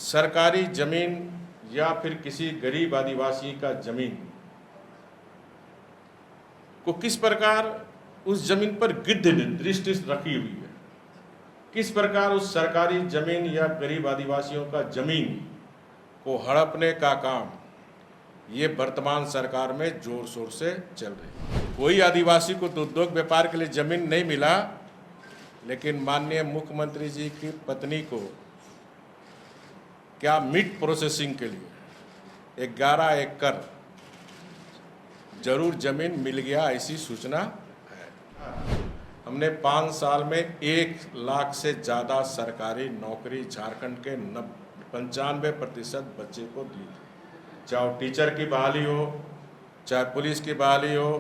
सरकारी जमीन या फिर किसी गरीब आदिवासी का जमीन को किस प्रकार उस जमीन पर गिद्ध दृष्टि रखी हुई है, किस प्रकार उस सरकारी जमीन या गरीब आदिवासियों का जमीन को हड़पने का काम ये वर्तमान सरकार में जोर शोर से चल रही है। कोई आदिवासी को तो उद्योग व्यापार के लिए जमीन नहीं मिला, लेकिन माननीय मुख्यमंत्री जी की पत्नी को क्या मीट प्रोसेसिंग के लिए 11 एकड़ जरूर जमीन मिल गया, ऐसी सूचना है। हमने 5 साल में 1 लाख से ज़्यादा सरकारी नौकरी झारखंड के 95% बच्चे को दी, चाहे वो टीचर की बहाली हो, चाहे पुलिस की बहाली हो,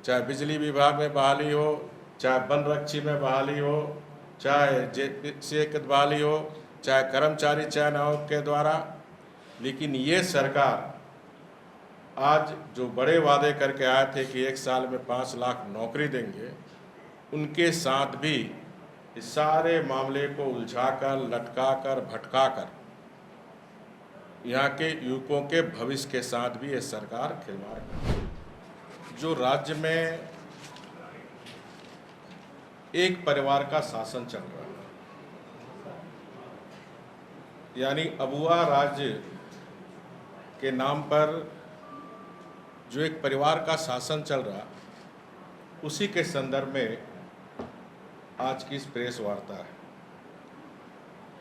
चाहे बिजली विभाग में बहाली हो, चाहे वन रक्षी में बहाली हो, चाहे JPC की बहाली हो, चाहे कर्मचारी चयन आयोग के द्वारा। लेकिन ये सरकार आज जो बड़े वादे करके आए थे कि 1 साल में 5 लाख नौकरी देंगे, उनके साथ भी इस सारे मामले को उलझाकर, लटकाकर, भटकाकर यहाँ के युवकों के भविष्य के साथ भी ये सरकार खिलवाड़ करती है। जो राज्य में एक परिवार का शासन चल रहा है, यानी अबुआ राज्य के नाम पर जो एक परिवार का शासन चल रहा, उसी के संदर्भ में आज की इस प्रेस वार्ता है।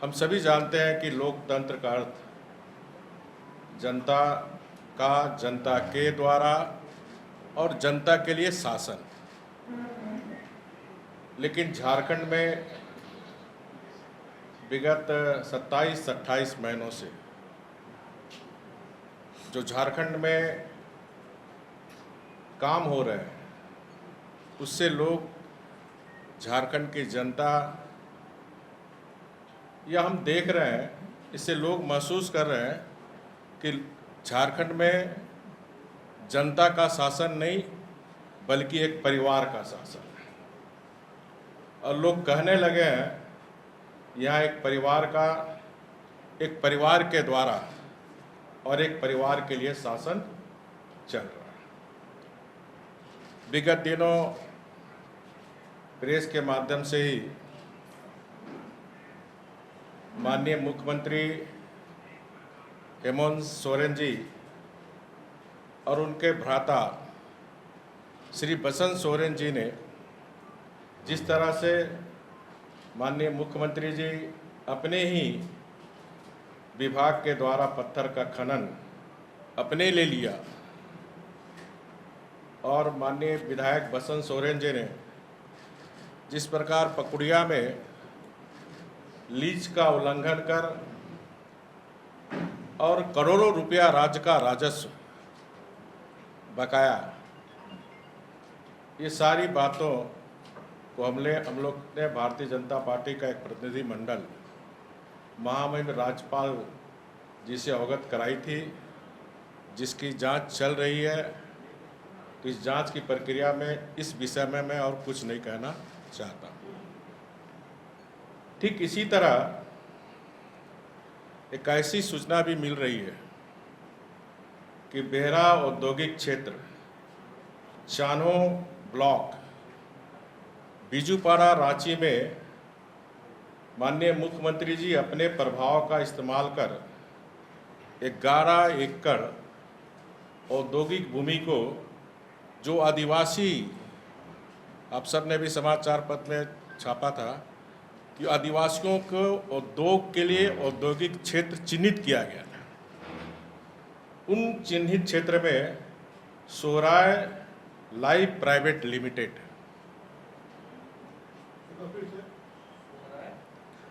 हम सभी जानते हैं कि लोकतंत्र का अर्थ जनता का, जनता के द्वारा और जनता के लिए शासन। लेकिन झारखंड में विगत 27-28 महीनों से जो झारखंड में काम हो रहे हैं, उससे लोग, झारखंड की जनता, या हम देख रहे हैं, इससे लोग महसूस कर रहे हैं कि झारखंड में जनता का शासन नहीं बल्कि एक परिवार का शासन है। और लोग कहने लगे हैं यहाँ एक परिवार के द्वारा और एक परिवार के लिए शासन चल रहा है। विगत दिनों प्रेस के माध्यम से ही माननीय मुख्यमंत्री हेमंत सोरेन जी और उनके भ्राता श्री बसंत सोरेन जी ने जिस तरह से माननीय मुख्यमंत्री जी अपने ही विभाग के द्वारा पत्थर का खनन अपने ले लिया, और माननीय विधायक बसंत सोरेन जी ने जिस प्रकार पकुड़िया में लीज का उल्लंघन कर और करोड़ों रुपया राज्य का राजस्व बकाया, ये सारी बातों को हम लोग ने भारतीय जनता पार्टी का एक प्रतिनिधि मंडल महामहिम राज्यपाल जी से अवगत कराई थी, जिसकी जांच चल रही है। तो इस जांच की प्रक्रिया में इस विषय में मैं और कुछ नहीं कहना चाहता। ठीक इसी तरह एक ऐसी सूचना भी मिल रही है कि बेहरा औद्योगिक क्षेत्र, चानो ब्लॉक, बिजुपाड़ा, रांची में माननीय मुख्यमंत्री जी अपने प्रभाव का इस्तेमाल कर 11 एकड़ औद्योगिक भूमि को, जो आदिवासी, आप सब ने भी समाचार पत्र में छापा था कि आदिवासियों को उद्योग के लिए औद्योगिक क्षेत्र चिन्हित किया गया था। उन चिन्हित क्षेत्र में Sohrai life private limited,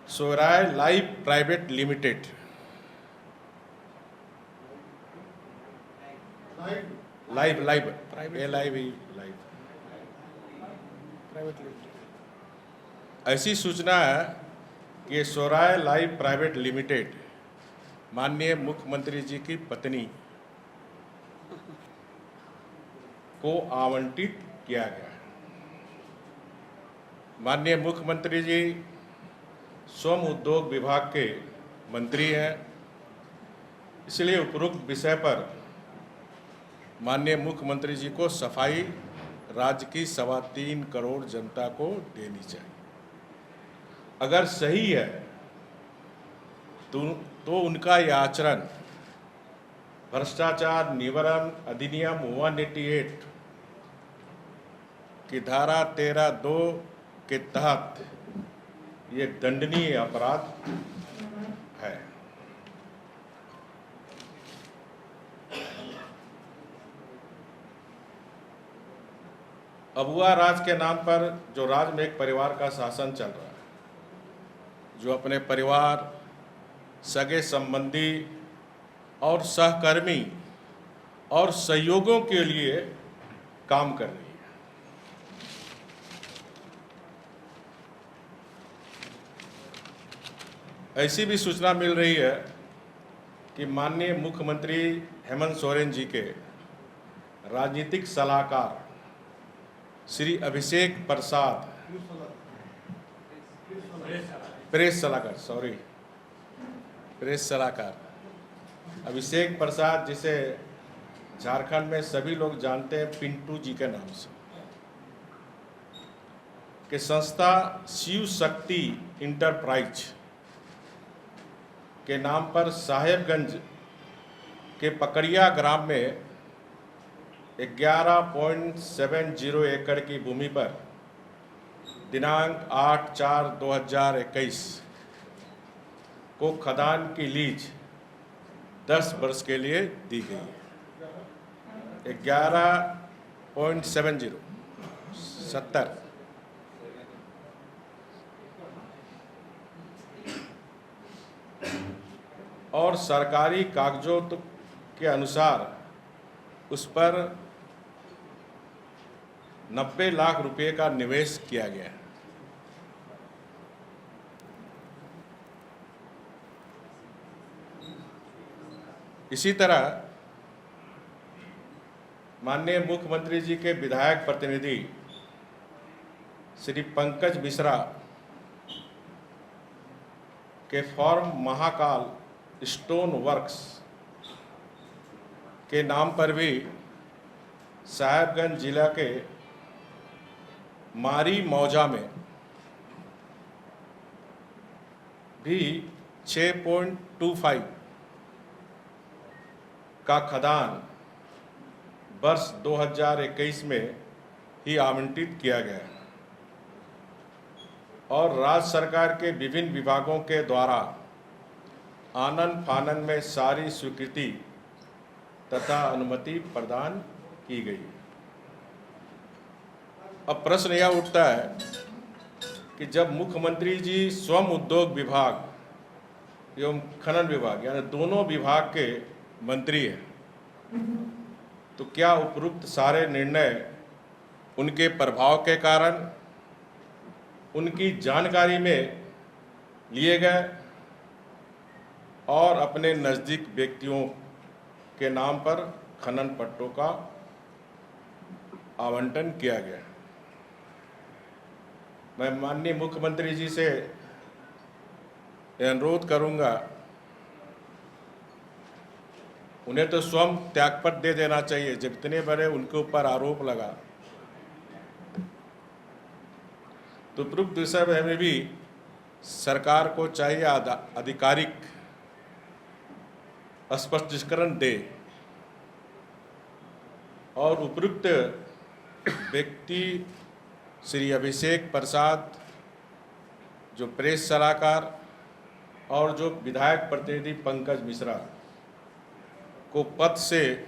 Sohrai life private limited, life private limited, ऐसी सूचना है कि सोहराय लाइफ प्राइवेट लिमिटेड माननीय मुख्यमंत्री जी की पत्नी को आवंटित किया गया है। माननीय मुख्यमंत्री जी श्रम उद्योग विभाग के मंत्री हैं, इसलिए उपरोक्त विषय पर माननीय मुख्यमंत्री जी को सफाई राज्य की 3.25 करोड़ जनता को देनी चाहिए। अगर सही है तो उनका यह आचरण भ्रष्टाचार निवारण अधिनियम 188 की धारा 13(2) के तहत ये दंडनीय अपराध है। अबुआ राज के नाम पर जो राज्य में एक परिवार का शासन चल रहा है, जो अपने परिवार, सगे संबंधी और सहकर्मी और सहयोगों के लिए काम कर रही है। ऐसी भी सूचना मिल रही है कि माननीय मुख्यमंत्री हेमंत सोरेन जी के राजनीतिक सलाहकार श्री अभिषेक प्रसाद प्रेस सलाहकार अभिषेक प्रसाद, जिसे झारखंड में सभी लोग जानते हैं पिंटू जी के नाम से, के संस्था शिव शक्ति इंटरप्राइज के नाम पर साहेबगंज के पकड़िया ग्राम में 11.70 एकड़ की भूमि पर दिनांक 8/4/2021 को खदान की लीज 10 वर्ष के लिए दी गई है। 11.70 और सरकारी कागजों के अनुसार उस पर 90 लाख रुपए का निवेश किया गया है। इसी तरह माननीय मुख्यमंत्री जी के विधायक प्रतिनिधि श्री पंकज मिश्रा के फॉर्म महाकाल स्टोन वर्क्स के नाम पर भी साहेबगंज जिला के मारी मौजा में भी 6.25 का खदान वर्ष 2021 में ही आवंटित किया गया और राज्य सरकार के विभिन्न विभागों के द्वारा आनन फानन में सारी स्वीकृति तथा अनुमति प्रदान की गई। अब प्रश्न यह उठता है कि जब मुख्यमंत्री जी श्रम उद्योग विभाग एवं खनन विभाग यानी दोनों विभाग के मंत्री हैं, तो क्या उपरोक्त सारे निर्णय उनके प्रभाव के कारण उनकी जानकारी में लिए गए और अपने नज़दीक व्यक्तियों के नाम पर खनन पट्टों का आवंटन किया गया? मैं माननीय मुख्यमंत्री जी से अनुरोध करूंगा, उन्हें तो स्वयं त्यागपत्र दे देना चाहिए। जितने बड़े उनके ऊपर आरोप लगा, तो उपरोक्त विषय में भी सरकार को चाहिए आधिकारिक स्पष्टीकरण दे और उपरोक्त व्यक्ति श्री अभिषेक प्रसाद जो प्रेस सलाहकार और जो विधायक प्रतिनिधि पंकज मिश्रा को पद से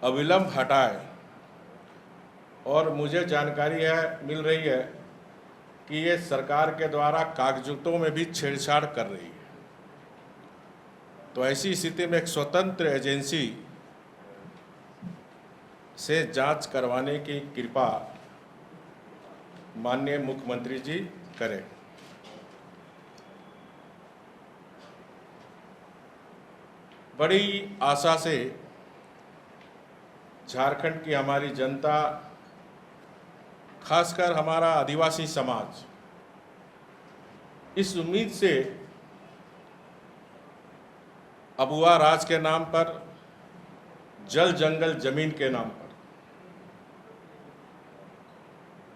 अविलंब हटाए। और मुझे जानकारी मिल रही है कि ये सरकार के द्वारा कागजातों में भी छेड़छाड़ कर रही है। तो ऐसी स्थिति में एक स्वतंत्र एजेंसी से जांच करवाने की कृपा माननीय मुख्यमंत्री जी करें। बड़ी आशा से झारखंड की हमारी जनता, खासकर हमारा आदिवासी समाज, इस उम्मीद से अबुआ राज के नाम पर, जल जंगल जमीन के नाम पर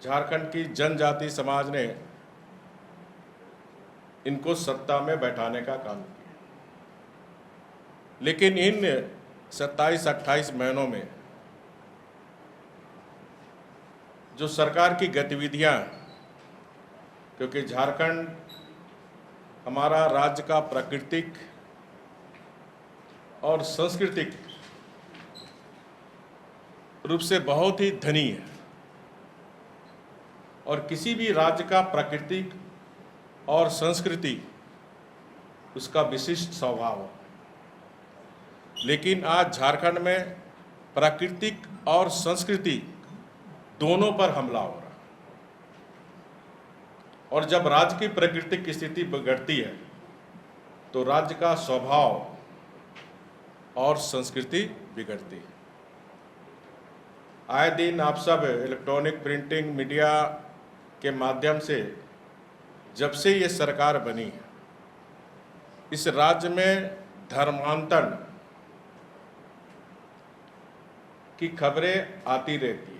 झारखंड की जनजाति समाज ने इनको सत्ता में बैठाने का काम किया। लेकिन इन 27-28 महीनों में जो सरकार की गतिविधियां, क्योंकि झारखंड हमारा राज्य का प्राकृतिक और सांस्कृतिक रूप से बहुत ही धनी है और किसी भी राज्य का प्राकृतिक और संस्कृति उसका विशिष्ट स्वभाव है। लेकिन आज झारखंड में प्राकृतिक और संस्कृति दोनों पर हमला हो रहा है और जब राज्य की प्राकृतिक स्थिति बिगड़ती है तो राज्य का स्वभाव और संस्कृति बिगड़ती है। आए दिन आप सब इलेक्ट्रॉनिक प्रिंटिंग मीडिया के माध्यम से जब से ये सरकार बनी है, इस राज्य में धर्मांतरण की खबरें आती रहती है।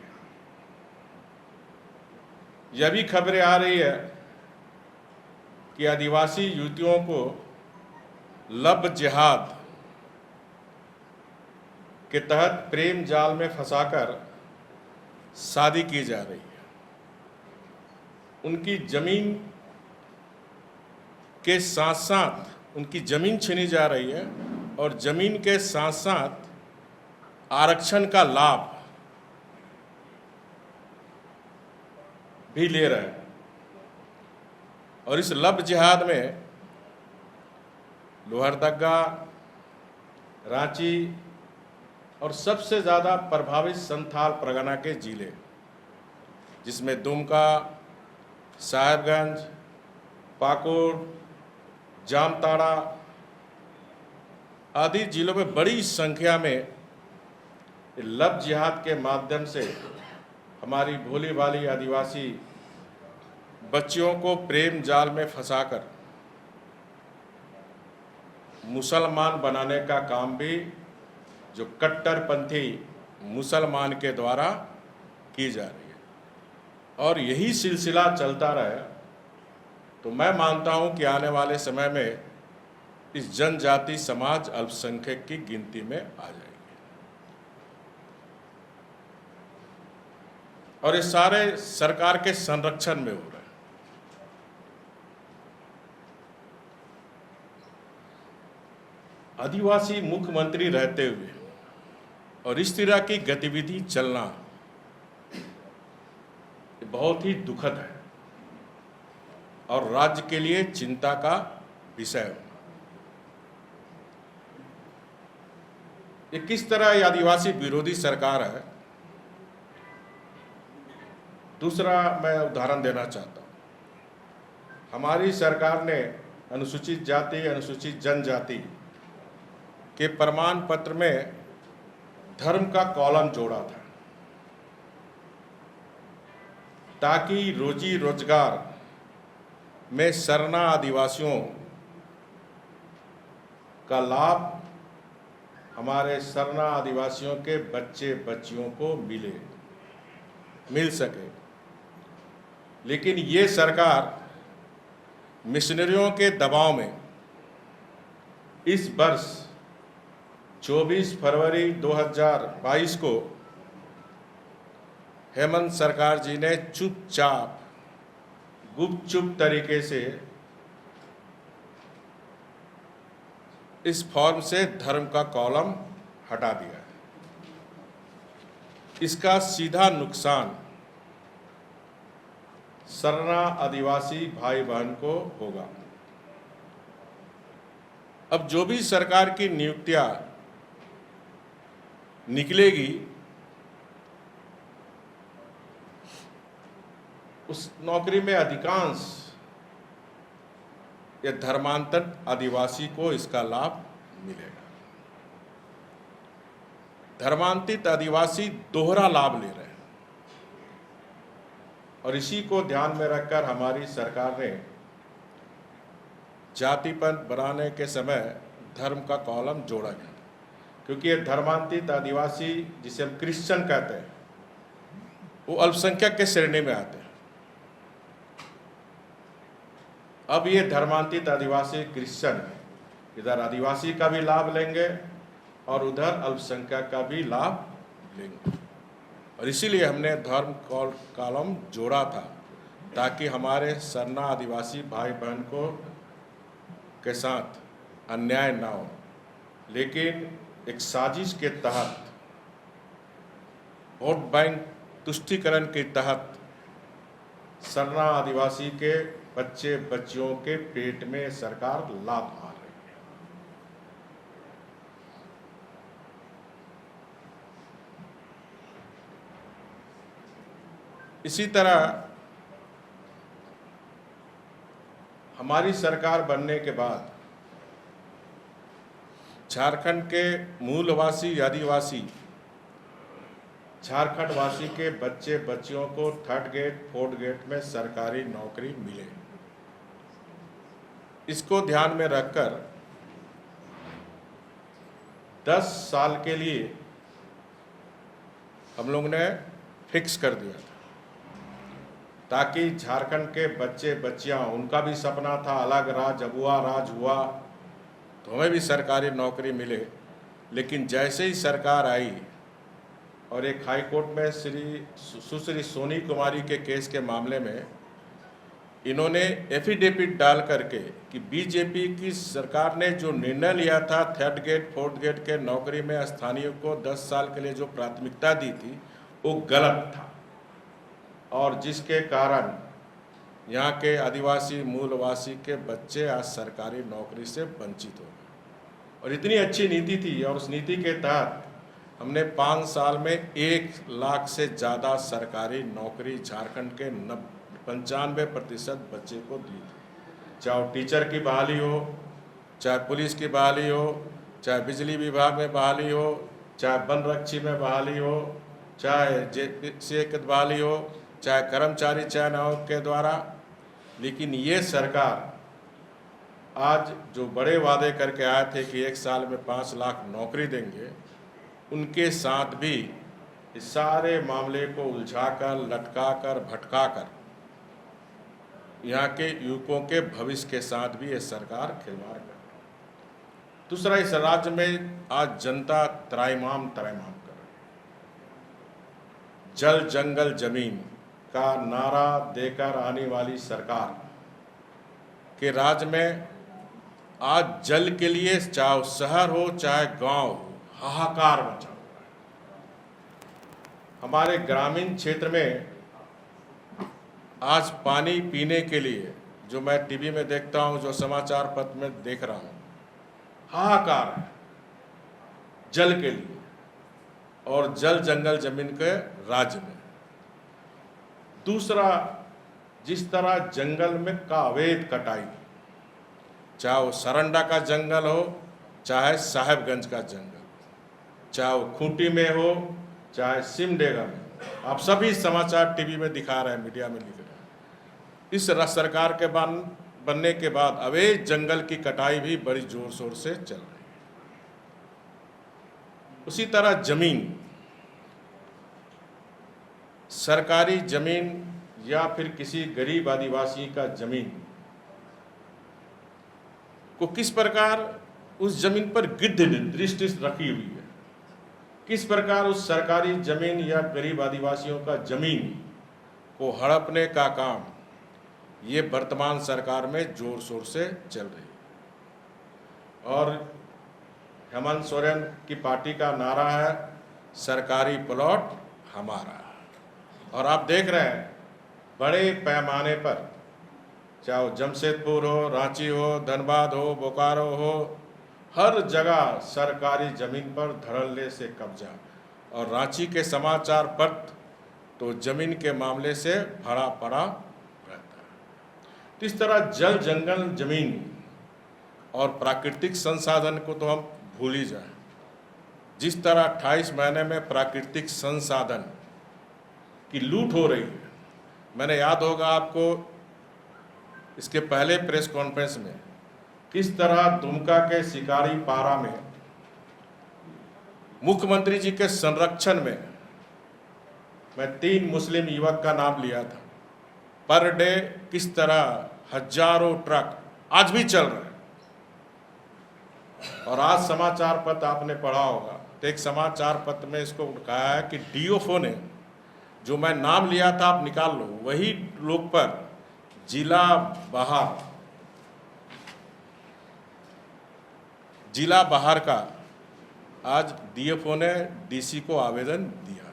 यह भी खबरें आ रही है कि आदिवासी युवतियों को लव जिहाद के तहत प्रेम जाल में फंसाकर शादी की जा रही है। उनकी जमीन के साथ साथ उनकी जमीन छीनी जा रही है और जमीन के साथ साथ आरक्षण का लाभ भी ले रहे हैं। और इस लव जिहाद में लोहरदगा, रांची और सबसे ज़्यादा प्रभावित संथाल परगना के जिले, जिसमें दुमका, साहेबगंज, पाकुड़, जामताड़ा आदि जिलों में बड़ी संख्या में लव जिहाद के माध्यम से हमारी भोली भाली आदिवासी बच्चियों को प्रेम जाल में फंसाकर मुसलमान बनाने का काम भी जो कट्टरपंथी मुसलमान के द्वारा की जा रही है। और यही सिलसिला चलता रहे तो मैं मानता हूं कि आने वाले समय में इस जनजाति समाज अल्पसंख्यक की गिनती में आ जाएगी। और ये सारे सरकार के संरक्षण में हो रहे हैं। आदिवासी मुख्यमंत्री रहते हुए और इस तरह की गतिविधि चलना बहुत ही दुखद है और राज्य के लिए चिंता का विषय है। ये किस तरह ये आदिवासी विरोधी सरकार है, दूसरा मैं उदाहरण देना चाहता हूँ। हमारी सरकार ने अनुसूचित जाति, अनुसूचित जनजाति के प्रमाण पत्र में धर्म का कॉलम जोड़ा था ताकि रोजी रोजगार में सरना आदिवासियों का लाभ हमारे सरना आदिवासियों के बच्चे बच्चियों को मिल सके। लेकिन ये सरकार मिशनरियों के दबाव में इस वर्ष 24 फरवरी 2022 को हेमंत सरकार जी ने चुपचाप गुपचुप तरीके से इस फॉर्म से धर्म का कॉलम हटा दिया। इसका सीधा नुकसान सरना आदिवासी भाई बहन को होगा। अब जो भी सरकार की नियुक्तियां निकलेगी उस नौकरी में अधिकांश या धर्मांतर आदिवासी को इसका लाभ मिलेगा। धर्मांतरित आदिवासी दोहरा लाभ ले रहे हैं और इसी को ध्यान में रखकर हमारी सरकार ने जातिपंथ बनाने के समय धर्म का कॉलम जोड़ा गया, क्योंकि ये धर्मांतरित आदिवासी जिसे हम क्रिश्चियन कहते हैं वो अल्पसंख्यक के श्रेणी में आते हैं। अब ये धर्मांतरित आदिवासी क्रिश्चियन है, इधर आदिवासी का भी लाभ लेंगे और उधर अल्पसंख्यक का भी लाभ लेंगे, और इसीलिए हमने धर्म कॉलम जोड़ा था ताकि हमारे सरना आदिवासी भाई बहन को के साथ अन्याय ना हो। लेकिन एक साजिश के तहत, वोट बैंक तुष्टीकरण के तहत सरना आदिवासी के बच्चे बच्चियों के पेट में सरकार लात मार रही है। इसी तरह हमारी सरकार बनने के बाद झारखंड के मूलवासी आदिवासी झारखंड वासी के बच्चे बच्चियों को थर्ड गेट फोर्थ गेट में सरकारी नौकरी मिले। इसको ध्यान में रखकर 10 साल के लिए हम लोग ने फिक्स कर दिया था, ताकि झारखंड के बच्चे बच्चियां, उनका भी सपना था अलग राज, अबुआ राज हुआ तो हमें भी सरकारी नौकरी मिले। लेकिन जैसे ही सरकार आई और एक हाई कोर्ट में सुश्री सोनी कुमारी के केस के मामले में इन्होंने एफिडेविट डाल करके कि बीजेपी की सरकार ने जो निर्णय लिया था थर्ड गेट फोर्थ गेट के नौकरी में स्थानीय को 10 साल के लिए जो प्राथमिकता दी थी वो गलत था, और जिसके कारण यहाँ के आदिवासी मूलवासी के बच्चे आज सरकारी नौकरी से वंचित हो गए। और इतनी अच्छी नीति थी, और उस नीति के तहत हमने 5 साल में 1 लाख से ज़्यादा सरकारी नौकरी झारखंड के 95% बच्चे को दी थी। चाहे टीचर की बहाली हो, चाहे पुलिस की बहाली हो, चाहे बिजली विभाग में बहाली हो, चाहे वन रक्षी में बहाली हो, चाहे JPC की बहाली हो, चाहे कर्मचारी चयन आयोग के द्वारा। लेकिन ये सरकार आज जो बड़े वादे करके आए थे कि 1 साल में 5 लाख नौकरी देंगे, उनके साथ भी इस सारे मामले को उलझाकर, लटकाकर, भटकाकर यहाँ के युवकों के भविष्य के साथ भी ये सरकार खिलवाड़ कर रही है। दूसरा, इस राज्य में आज जनता त्राहिमाम कर रही है। जल जंगल जमीन का नारा देकर आने वाली सरकार के राज्य में आज जल के लिए चाहे शहर हो चाहे गांव हो, हाहाकार मचा हुआ है। हमारे ग्रामीण क्षेत्र में आज पानी पीने के लिए, जो मैं टीवी में देखता हूं, जो समाचार पत्र में देख रहा हूं, हाहाकार है जल के लिए, और जल जंगल जमीन के राज्य में। दूसरा, जिस तरह जंगल में का अवैध कटाई, चाहे वो सरंडा का जंगल हो, चाहे साहेबगंज का जंगल, चाहे वो खूंटी में हो, चाहे सिमडेगा में, आप सभी समाचार टीवी में दिखा रहे हैं, मीडिया में लिख रहे हैं। इस सरकार के बनने के बाद अवैध जंगल की कटाई भी बड़ी जोर शोर से चल रही है। उसी तरह जमीन, सरकारी जमीन या फिर किसी गरीब आदिवासी का जमीन को किस प्रकार उस जमीन पर गिद्ध दृष्टि रखी हुई है, किस प्रकार उस सरकारी जमीन या गरीब आदिवासियों का जमीन को हड़पने का काम ये वर्तमान सरकार में जोर शोर से चल रही है। और हेमंत सोरेन की पार्टी का नारा है सरकारी प्लॉट हमारा। और आप देख रहे हैं बड़े पैमाने पर, चाहे वो जमशेदपुर हो, रांची हो, धनबाद हो, बोकारो हो, हर जगह सरकारी जमीन पर धड़ल्ले से कब्जा। और रांची के समाचार पत्र तो जमीन के मामले से भरा पड़ा रहता है। तो इस तरह जल जंगल जमीन और प्राकृतिक संसाधन को तो हम भूल ही जाएं। जिस तरह 28 महीने में प्राकृतिक संसाधन की लूट हो रही है, मैंने याद होगा आपको इसके पहले प्रेस कॉन्फ्रेंस में किस तरह दुमका के शिकारी पारा में मुख्यमंत्री जी के संरक्षण में मैं 3 मुस्लिम युवक का नाम लिया था। पर डे किस तरह हजारों ट्रक आज भी चल रहे हैं। और आज समाचार पत्र आपने पढ़ा होगा, तो एक समाचार पत्र में इसको कहा है कि डीओफओ ने जो मैं नाम लिया था आप निकाल लो, वही लोग पर जिला बाहर का आज डीएफओ ने डीसी को आवेदन दिया।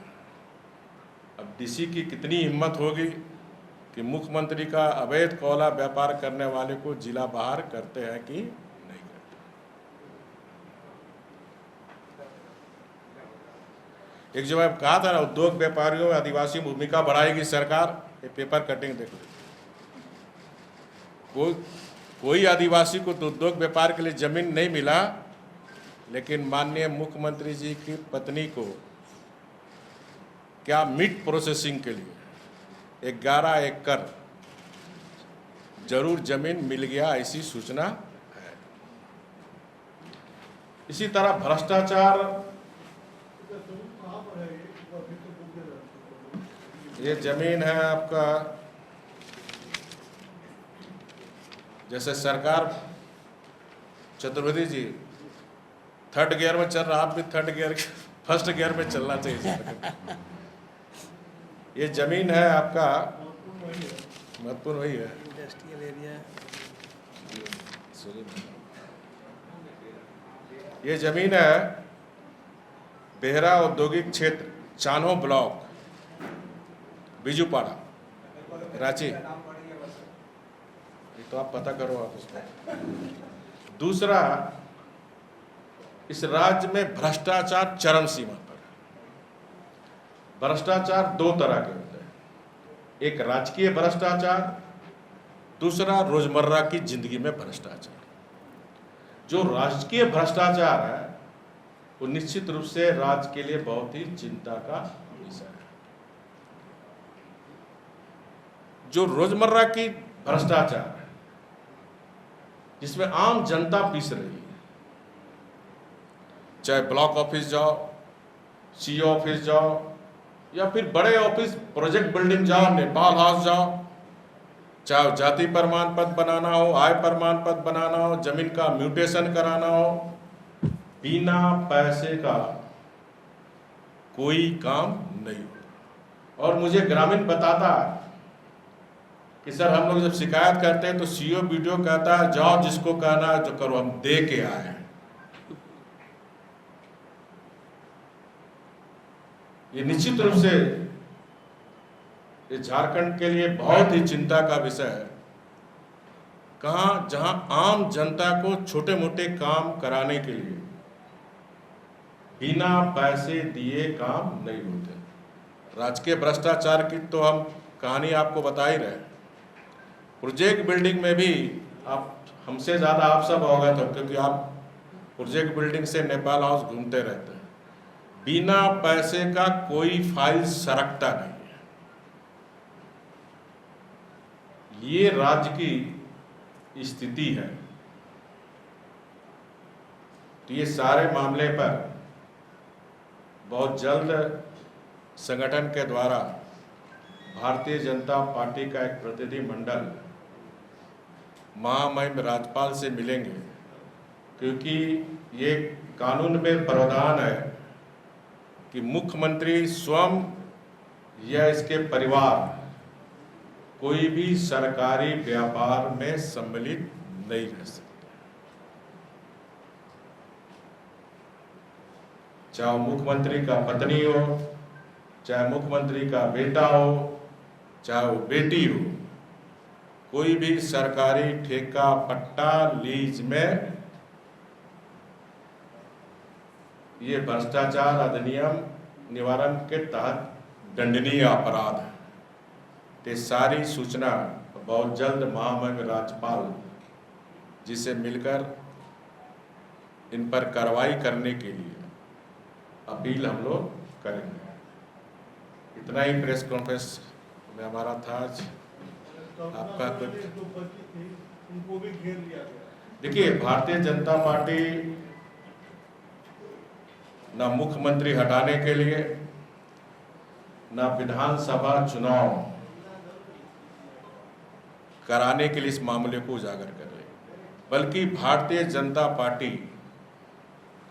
अब डीसी की कितनी हिम्मत होगी कि मुख्यमंत्री का अवैध कोयला व्यापार करने वाले को जिला बाहर करते हैं कि नहीं करते। एक जो मैं कहा था ना, उद्योग व्यापारियों में आदिवासी भूमिका बढ़ाएगी सरकार, ये पेपर कटिंग देख लो। कोई आदिवासी को तो उद्योग व्यापार के लिए जमीन नहीं मिला, लेकिन माननीय मुख्यमंत्री जी की पत्नी को क्या मीट प्रोसेसिंग के लिए 11 एकड़ जरूर जमीन मिल गया, ऐसी सूचना है। इसी तरह भ्रष्टाचार, ये जमीन है आपका, जैसे सरकार चतुर्वेदी जी 3rd गियर में चल रहा, आप भी 1st गियर में चलना चाहिए। ये जमीन है आपका, महत्वपूर्ण वही है, इंडस्ट्रियल एरिया। ये जमीन है बेहरा औद्योगिक क्षेत्र, चान्हो ब्लॉक, बिजुपाड़ा, रांची। तो आप पता करो आप उसको। दूसरा, इस राज्य में भ्रष्टाचार चरम सीमा पर है। भ्रष्टाचार 2 तरह के होते हैं, एक राजकीय भ्रष्टाचार, दूसरा रोजमर्रा की जिंदगी में भ्रष्टाचार। जो राजकीय भ्रष्टाचार है वो निश्चित रूप से राज्य के लिए बहुत ही चिंता का विषय है। जो रोजमर्रा की भ्रष्टाचार है, जिसमें आम जनता पीस रही है, चाहे ब्लॉक ऑफिस जाओ, सीओ ऑफिस जाओ, या फिर बड़े ऑफिस प्रोजेक्ट बिल्डिंग जाओ, नेपाल हाउस जाओ, चाहे जाति प्रमाण पत्र बनाना हो, आय प्रमाण पत्र बनाना हो, जमीन का म्यूटेशन कराना हो, बिना पैसे का कोई काम नहीं होता। और मुझे ग्रामीण बताता है कि सर हम लोग जब शिकायत करते हैं तो सीओ वीडियो कहता है जाओ जिसको कहना है जो करो, हम दे के आए हैं। ये निश्चित रूप से ये झारखंड के लिए बहुत ही चिंता का विषय है। जहां आम जनता को छोटे मोटे काम कराने के लिए बिना पैसे दिए काम नहीं होते। राजकीय भ्रष्टाचार की तो हम कहानी आपको बता ही रहे। प्रोजेक्ट बिल्डिंग में भी आप हमसे ज़्यादा आप सब अवगत हो, क्योंकि आप प्रोजेक्ट बिल्डिंग से नेपाल हाउस घूमते रहते हैं। बिना पैसे का कोई फाइल सरकता नहीं है। ये राज्य की स्थिति है। तो ये सारे मामले पर बहुत जल्द संगठन के द्वारा भारतीय जनता पार्टी का एक प्रतिनिधिमंडल महामहिम राज्यपाल से मिलेंगे, क्योंकि ये कानून में प्रावधान है कि मुख्यमंत्री स्वयं या इसके परिवार कोई भी सरकारी व्यापार में सम्मिलित नहीं रह सकते। चाहे मुख्यमंत्री का पत्नी हो, चाहे मुख्यमंत्री का बेटा हो, चाहे वो बेटी हो, कोई भी सरकारी ठेका पट्टा लीज में ये भ्रष्टाचार अधिनियम निवारण के तहत दंडनीय अपराध है। तो सारी सूचना बहुत जल्द महामहिम राज्यपाल जी से मिलकर इन पर कार्रवाई करने के लिए अपील हम लोग करेंगे। इतना ही प्रेस कॉन्फ्रेंस में हमारा था आज। आपका कुछ उनको भी घेर लिया गया। देखिए, भारतीय जनता पार्टी ना मुख्यमंत्री हटाने के लिए, ना विधानसभा चुनाव कराने के लिए इस मामले को उजागर कर रही, बल्कि भारतीय जनता पार्टी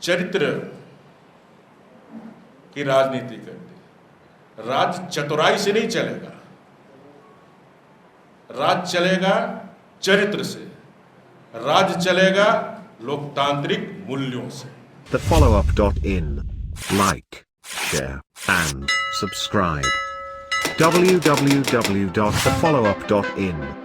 चरित्र की राजनीति करती। राज चतुराई से नहीं चलेगा, राज चलेगा चरित्र से, राज चलेगा लोकतांत्रिक मूल्यों से। TheFollowUp.in. Like, share, and subscribe. www.thefollowup.in